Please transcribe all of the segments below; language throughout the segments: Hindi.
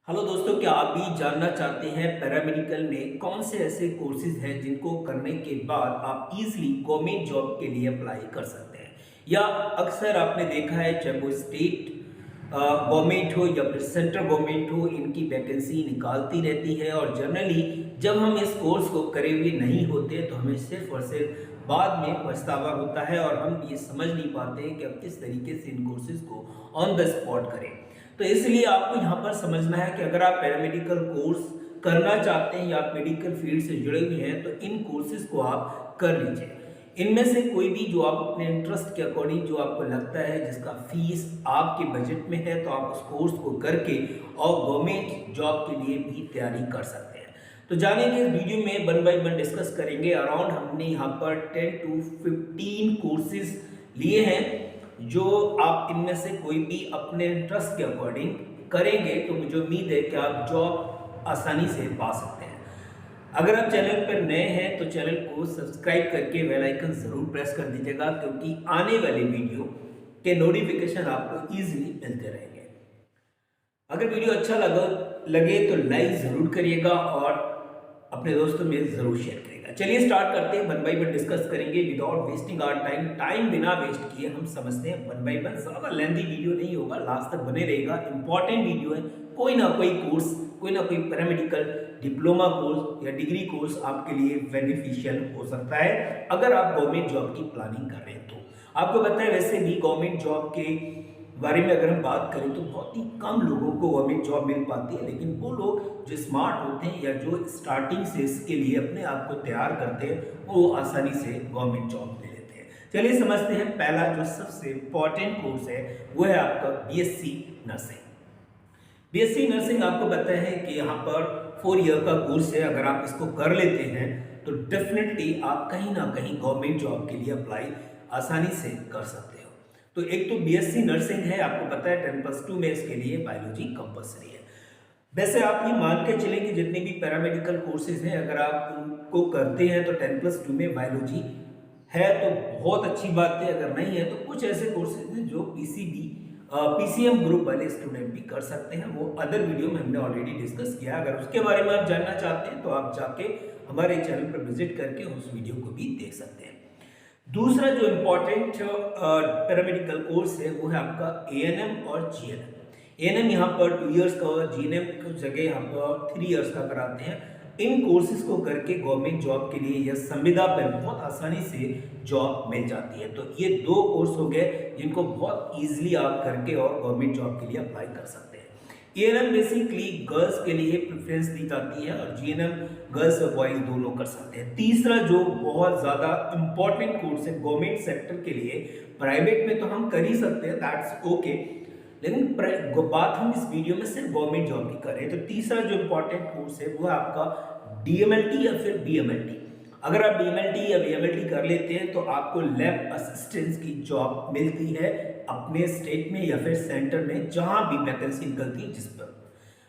हेलो दोस्तों, क्या आप भी जानना चाहते हैं पैरामेडिकल में कौन से ऐसे कोर्सेज हैं जिनको करने के बाद आप इजीली गवर्नमेंट जॉब के लिए अप्लाई कर सकते हैं। या अक्सर आपने देखा है, चाहे वो स्टेट गवर्नमेंट हो या फिर सेंट्रल गवर्नमेंट हो, इनकी वैकेंसी निकालती रहती है और जनरली जब हम इस कोर्स को करे हुए नहीं होते तो हमें सिर्फ और सिर्फ बाद में पछतावा होता है और हम ये समझ नहीं पाते कि अब किस तरीके से इन कोर्सेज को ऑन द स्पॉट करें। तो इसलिए आपको यहाँ पर समझना है कि अगर आप पैरामेडिकल कोर्स करना चाहते हैं या आप मेडिकल फील्ड से जुड़े हुए हैं तो इन कोर्सेज को आप कर लीजिए। इनमें से कोई भी जो आप अपने इंटरेस्ट के अकॉर्डिंग जो आपको लगता है, जिसका फीस आपके बजट में है, तो आप उस कोर्स को करके और गवर्नमेंट जॉब के लिए भी तैयारी कर सकते हैं। तो जानेंगे इस वीडियो में, वन बाय वन डिस्कस करेंगे। अराउंड हमने यहाँ पर 10 to 15 कोर्सेज लिए हैं जो आप इनमें से कोई भी अपने इंटरेस्ट के अकॉर्डिंग करेंगे तो मुझे उम्मीद है कि आप जॉब आसानी से पा सकते हैं। अगर आप चैनल पर नए हैं तो चैनल को सब्सक्राइब करके बेल आइकन जरूर प्रेस कर दीजिएगा, क्योंकि आने वाले वीडियो के नोटिफिकेशन आपको इजीली मिलते रहेंगे। अगर वीडियो अच्छा लगे तो लाइक जरूर करिएगा और अपने दोस्तों में जरूर शेयर करिएगा। चलिए स्टार्ट करते हैं, वन बाय वन डिस्कस करेंगे विदाउट वेस्टिंग आवर टाइम बिना वेस्ट किए हम समझते हैं वन बाय वन। ज्यादा लेंथी वीडियो नहीं होगा, लास्ट तक बने रहेगा। इंपॉर्टेंट वीडियो है, कोई ना कोई कोर्स, कोई ना कोई पैरामेडिकल डिप्लोमा कोर्स या डिग्री कोर्स आपके लिए बेनिफिशियल हो सकता है अगर आप गवर्नमेंट जॉब की प्लानिंग कर रहे हैं। तो आपको पता है, वैसे भी गवर्नमेंट जॉब के बारे में अगर हम बात करें तो बहुत ही कम लोगों को गवर्नमेंट जॉब मिल पाती है, लेकिन वो लोग जो स्मार्ट होते हैं या जो स्टार्टिंग से इसके लिए अपने आप को तैयार करते हैं वो आसानी से गवर्नमेंट जॉब ले लेते हैं। चलिए समझते हैं, पहला जो सबसे इंपॉर्टेंट कोर्स है वो है आपका बीएससी नर्सिंग। बीएससी नर्सिंग आपको पता है कि यहाँ पर 4 ईयर का कोर्स है। अगर आप इसको कर लेते हैं तो डेफिनेटली आप कहीं ना कहीं गवर्नमेंट जॉब के लिए अप्लाई आसानी से कर सकते हो। तो एक तो बीएससी नर्सिंग है, आपको पता है 10+2 में इसके लिए बायोलॉजी कंपलसरी है। वैसे आप ये मान के चलें कि जितने भी पैरामेडिकल कोर्सेज हैं, अगर आप उनको करते हैं तो 10+2 में बायोलॉजी है तो बहुत अच्छी बात है। अगर नहीं है तो कुछ ऐसे कोर्सेज हैं जो पीसीएम ग्रुप वाले स्टूडेंट भी कर सकते हैं। वो अदर वीडियो में हमने ऑलरेडी डिस्कस किया। अगर उसके बारे में आप जानना चाहते हैं तो आप जाके हमारे चैनल पर विजिट करके उस वीडियो को भी देख सकते हैं। दूसरा जो इम्पोर्टेंट पैरामेडिकल कोर्स है वो है आपका एएनएम और जीएनएम। एएनएम यहाँ पर 2 इयर्स का और जीएनएम की जगह यहाँ पर 3 इयर्स का कराते हैं। इन कोर्सेज को करके गवर्नमेंट जॉब के लिए या संविदा पर बहुत आसानी से जॉब मिल जाती है। तो ये 2 कोर्स हो गए जिनको बहुत ईजिली आप करके और गवर्नमेंट जॉब के लिए अप्लाई कर सकते हैं। एएनएम बेसिकली गर्ल्स के लिए प्रेफरेंस दी जाती है और जीएनएम गर्ल्स और बॉयज दोनों कर सकते हैं। तीसरा जो बहुत ज़्यादा इंपॉर्टेंट कोर्स है गवर्नमेंट सेक्टर के लिए, प्राइवेट में तो हम कर ही सकते हैं, दैट्स ओके, लेकिन बात हम इस वीडियो में सिर्फ गवर्नमेंट जॉब की कर रहे हैं। तो तीसरा जो इंपॉर्टेंट कोर्स है वो है आपका डीएमएलटी या फिर बीएमएलटी। अगर आप डीएमएलटी या बीएमएलटी कर लेते हैं तो आपको लैब असिस्टेंट की जॉब मिलती है अपने स्टेट में या फिर सेंटर में, जहां भी वैकेंसी निकलती है जिस पर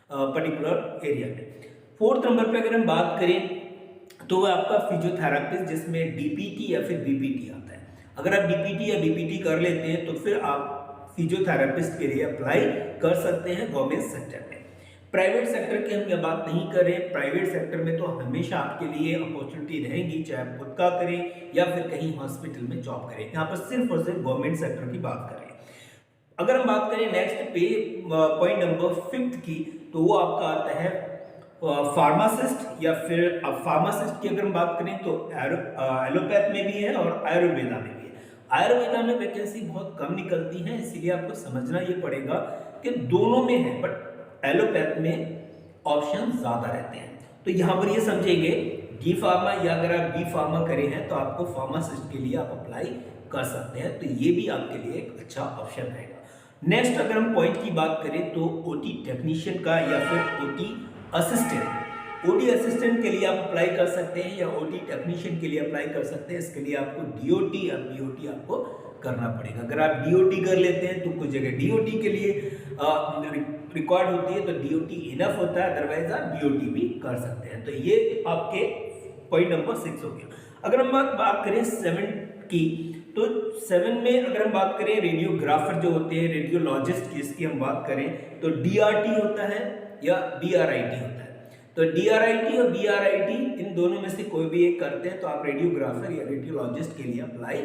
पर्टिकुलर एरिया में। 4th नंबर पे अगर हम बात करें तो वह आपका फिजियोथेरापिस्ट, जिसमें डीपीटी या फिर बीपीटी आता है। अगर आप डीपीटी या बीपीटी कर लेते हैं तो फिर आप फिजियोथेरापिस्ट के लिए अप्लाई कर सकते हैं गवर्नमेंट सेक्टर में। प्राइवेट सेक्टर की हम यह बात नहीं करें, प्राइवेट सेक्टर में तो हमेशा आपके लिए अपॉर्चुनिटी रहेगी, चाहे आप खुद का करें या फिर कहीं हॉस्पिटल में जॉब करें। यहाँ पर सिर्फ और सिर्फ गवर्नमेंट सेक्टर की बात करें। अगर हम बात करें नेक्स्ट पे पॉइंट नंबर 5 की, तो वो आपका आता है फार्मासिस्ट या फिर फार्मासिस्ट की अगर हम बात करें तो एलोपैथ में भी है और आयुर्वेदा में भी है। आयुर्वेदा में वैकेंसी बहुत कम निकलती है, इसीलिए आपको समझना ये पड़ेगा कि दोनों में है, बट एलोपैथ में ऑप्शन ज्यादा रहते हैं। तो यहाँ पर ये समझेंगे डी फार्मा, या अगर आप बी फार्मा करे हैं तो आपको फार्मासिस्ट के लिए आप अप्लाई कर सकते हैं। तो ये भी आपके लिए एक अच्छा ऑप्शन रहेगा। नेक्स्ट अगर हम पॉइंट की बात करें तो ओटी टेक्नीशियन का या फिर ओटी असिस्टेंट। ओटी असिस्टेंट के लिए आप अप्लाई कर सकते हैं या ओटी टेक्नीशियन के लिए अप्लाई कर सकते हैं। इसके लिए आपको डीओटी या बीओटी आपको करना पड़ेगा। अगर आप डीओटी कर लेते हैं तो कुछ जगह डीओटी के लिए रिकॉर्ड होती है तो डीओटी इनफ होता है, अदरवाइज आप बीओटी भी कर सकते हैं। तो ये आपके पॉइंट नंबर 6 हो गया। अगर हम बात करें 7 की, तो 7 में अगर हम बात करें रेडियोग्राफर जो होते हैं, रेडियोलॉजिस्ट की, इसकी हम बात करें तो डीआरटी होता है या DRIT होता है। तो DRIT और BRIT इन दोनों में से कोई भी एक करते हैं तो आप रेडियोग्राफर या रेडियोलॉजिस्ट के लिए अप्लाई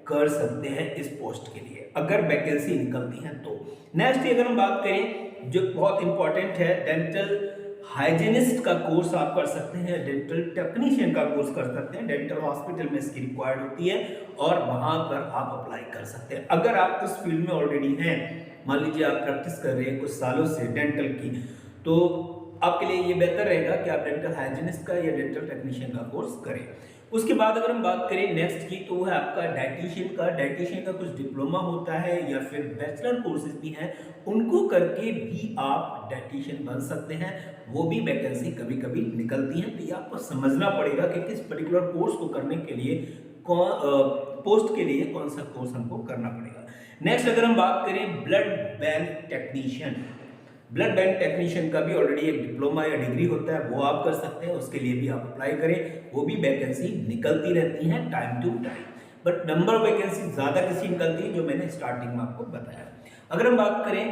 कर सकते हैं इस पोस्ट के लिए, अगर वैकेंसी निकलती है तो। नेक्स्ट अगर हम बात करें जो बहुत इंपॉर्टेंट है, डेंटल हाइजीनिस्ट का कोर्स आप कर सकते हैं, डेंटल टेक्नीशियन का कोर्स कर सकते हैं, डेंटल हॉस्पिटल में इसकी रिक्वायर्ड होती है और वहां पर आप अप्लाई कर सकते हैं। अगर आप इस फील्ड में ऑलरेडी हैं, मान लीजिए आप प्रैक्टिस कर रहे हैं कुछ सालों से डेंटल की, तो आपके लिए ये बेहतर रहेगा कि आप डेंटल हाइजीनिस्ट का या डेंटल टेक्नीशियन का कोर्स करें। उसके बाद अगर हम बात करें नेक्स्ट की, तो वो है आपका डाइटिशियन का कुछ डिप्लोमा होता है या फिर बैचलर कोर्सेज भी हैं, उनको करके भी आप डाइटिशियन बन सकते हैं। वो भी वैकेंसी कभी कभी निकलती है, तो ये आपको समझना पड़ेगा कि किस पर्टिकुलर कोर्स को करने के लिए पोस्ट के लिए कौन सा कोर्स हमको करना पड़ेगा। नेक्स्ट अगर हम बात करें ब्लड बैंक टेक्नीशियन का भी ऑलरेडी एक डिप्लोमा या डिग्री होता है, वो आप कर सकते हैं, उसके लिए भी आप अप्लाई करें, वो भी वैकेंसी निकलती रहती है time to time, but number vacancy ज़्यादा किसी निकलती है जो मैंने स्टार्टिंग में आपको बताया। अगर हम बात करें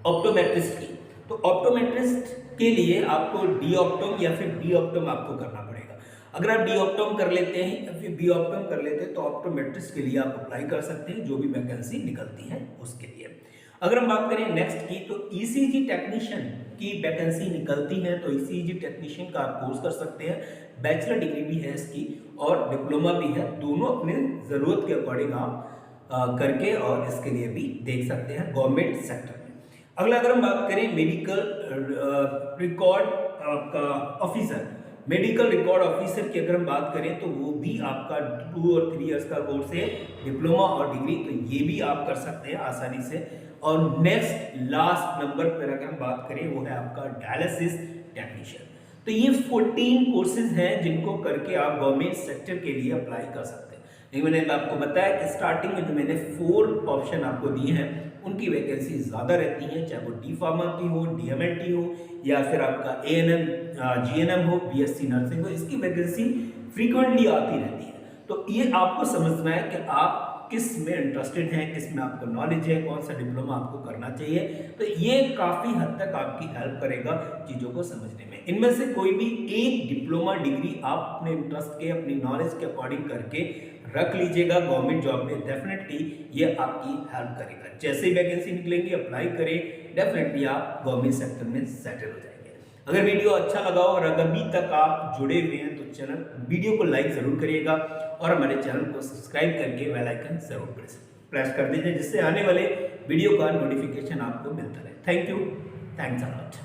ऑप्टोमेट्रिस्ट की, तो ऑप्टोमेट्रिस्ट के लिए आपको डी ऑप्टोम या फिर बी ऑप्टोम आपको करना पड़ेगा। अगर आप डी ऑप्टोम कर लेते हैं या फिर बी ऑप्टोम कर लेते हैं तो ऑप्टोमेट्रिस्ट के लिए आप अप्लाई कर सकते हैं, जो भी वैकेंसी निकलती है उसके लिए। अगर हम बात करें नेक्स्ट की, तो ईसीजी टेक्नीशियन की वैकेंसी निकलती है, तो ईसीजी टेक्नीशियन का आप कोर्स कर सकते हैं, बैचलर डिग्री भी है इसकी और डिप्लोमा भी है, दोनों अपने ज़रूरत के अकॉर्डिंग आप करके और इसके लिए भी देख सकते हैं गवर्नमेंट सेक्टर में। अगला अगर हम बात करें मेडिकल रिकॉर्ड ऑफिसर की अगर हम बात करें, तो वो भी आपका 2 और 3 इयर्स का कोर्स है, डिप्लोमा और डिग्री, तो ये भी आप कर सकते हैं आसानी से। और नेक्स्ट लास्ट नंबर पर अगर हम बात करें, वो है आपका डायलिसिस टेक्नीशियन। तो ये 14 कोर्सेज हैं जिनको करके आप गवर्नमेंट सेक्टर के लिए अप्लाई कर सकते हैं। लेकिन मैंने आपको बताया कि स्टार्टिंग में जो मैंने 4 ऑप्शन आपको दिए हैं उनकी वैकेंसी ज़्यादा रहती है, चाहे वो डी फार्मा की हो, DMLT हो या फिर आपका ANM GNM हो, BSc नर्सिंग हो, इसकी वैकेंसी फ्रीक्वेंटली आती रहती है। तो ये आपको समझना है कि आप किस में इंटरेस्टेड हैं, किस में आपको नॉलेज है, कौन सा डिप्लोमा आपको करना चाहिए, तो ये काफ़ी हद तक आपकी हेल्प करेगा चीज़ों को समझने में। इनमें से कोई भी एक डिप्लोमा डिग्री आप अपने इंटरेस्ट के, अपनी नॉलेज के अकॉर्डिंग करके रख लीजिएगा गवर्नमेंट जॉब में, डेफिनेटली ये आपकी हेल्प करेगा। जैसे ही वैकेंसी निकलेंगी अप्लाई करें, डेफिनेटली आप गवर्नमेंट सेक्टर में सेटल हो जाएंगे। अगर वीडियो अच्छा लगा हो और अगर अभी तक आप जुड़े हुए हैं तो वीडियो को लाइक ज़रूर करिएगा और हमारे चैनल को सब्सक्राइब करके बेल आइकन जरूर प्रेस कर दीजिए, जिससे आने वाले वीडियो का नोटिफिकेशन आपको मिलता रहे। Thank you, thanks a lot.